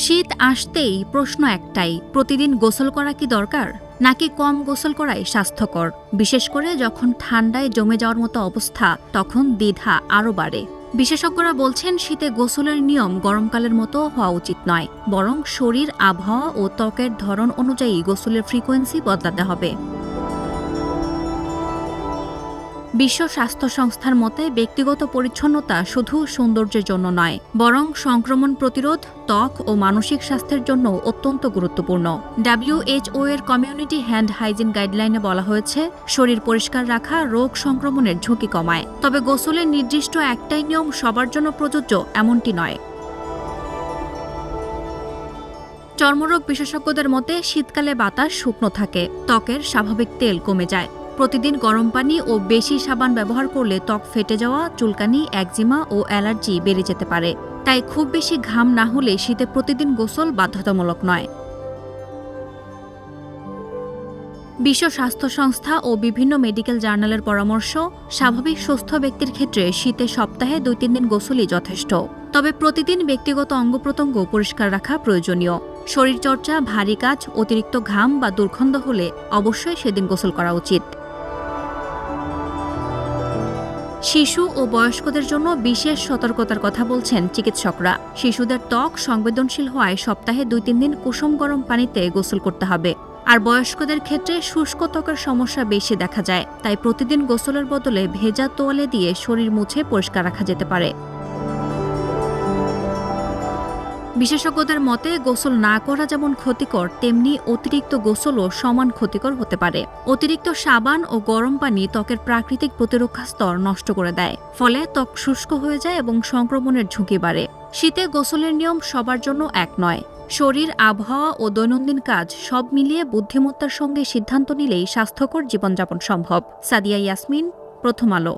শীত আসতেই প্রশ্ন একটাই, প্রতিদিন গোসল করা কি দরকার, নাকি কম গোসল করাই স্বাস্থ্যকর? বিশেষ করে যখন ঠান্ডায় জমে যাওয়ার মতো অবস্থা, তখন দ্বিধা আরও বাড়ে। বিশেষজ্ঞরা বলছেন, শীতে গোসলের নিয়ম গরমকালের মতো হওয়া উচিত নয়, বরং শরীর, আবহাওয়া ও ত্বকের ধরন অনুযায়ী গোসলের ফ্রিকোয়েন্সি বদলাতে হবে। বিশ্ব স্বাস্থ্য সংস্থার মতে ব্যক্তিগত পরিচ্ছন্নতা শুধু সৌন্দর্যের জন্য নয়, বরং সংক্রমণ প্রতিরোধ, ত্বক ও মানসিক স্বাস্থ্যের জন্য অত্যন্ত গুরুত্বপূর্ণ। WHO এর কমিউনিটি হ্যান্ড হাইজিন গাইডলাইনে বলা হয়েছে, শরীর পরিষ্কার রাখা রোগ সংক্রমণের ঝুঁকি কমায়। তবে গোসলের নির্দিষ্ট একটাই নিয়ম সবার জন্য প্রযোজ্য এমনটি নয়। চর্মরোগ বিশেষজ্ঞদের মতে শীতকালে বাতাস শুকনো থাকে, ত্বকের স্বাভাবিক তেল কমে যায়। প্রতিদিন গরম পানি ও বেশি সাবান ব্যবহার করলে ত্বক ফেটে যাওয়া, চুলকানি, একজিমা ও অ্যালার্জি বেড়ে যেতে পারে। তাই খুব বেশি ঘাম না হলে শীতে প্রতিদিন গোসল বাধ্যতামূলক নয়। বিশ্ব স্বাস্থ্য সংস্থা ও বিভিন্ন মেডিকেল জার্নালের পরামর্শ, স্বাভাবিক সুস্থ ব্যক্তির ক্ষেত্রে শীতে সপ্তাহে 2-3 দিন গোসলই যথেষ্ট। তবে প্রতিদিন ব্যক্তিগত অঙ্গপ্রত্যঙ্গ পরিষ্কার রাখা প্রয়োজনীয়। শরীরচর্চা, ভারী কাজ, অতিরিক্ত ঘাম বা দুর্গন্ধ হলে অবশ্যই সেদিন গোসল করা উচিত। শিশু ও বয়স্কদের জন্য বিশেষ সতর্কতার কথা বলছেন চিকিৎসকরা। শিশুদের ত্বক সংবেদনশীল হওয়ায় সপ্তাহে 2-3 দিন কুসুম গরম পানিতে গোসল করতে হবে। আর বয়স্কদের ক্ষেত্রে শুষ্ক ত্বকের সমস্যা বেশি দেখা যায়, তাই প্রতিদিন গোসলের বদলে ভেজা তোয়ালে দিয়ে শরীর মুছে পরিষ্কার রাখা যেতে পারে। বিশেষজ্ঞদের মতে গোসল না করা যেমন ক্ষতিকর, তেমনি অতিরিক্ত গোসলও সমান ক্ষতিকর হতে পারে। অতিরিক্ত সাবান ও গরম পানি ত্বকের প্রাকৃতিক প্রতিরক্ষা স্তর নষ্ট করে দেয়, ফলে ত্বক শুষ্ক হয়ে যায় এবং সংক্রমণের ঝুঁকি বাড়ে। শীতে গোসলের নিয়ম সবার জন্য এক নয়। শরীর, আবহাওয়া ও দৈনন্দিন কাজ সব মিলিয়ে বুদ্ধিমত্তার সঙ্গে সিদ্ধান্ত নিলেই স্বাস্থ্যকর জীবনযাপন সম্ভব। সাদিয়া ইয়াসমিন, প্রথম আলো।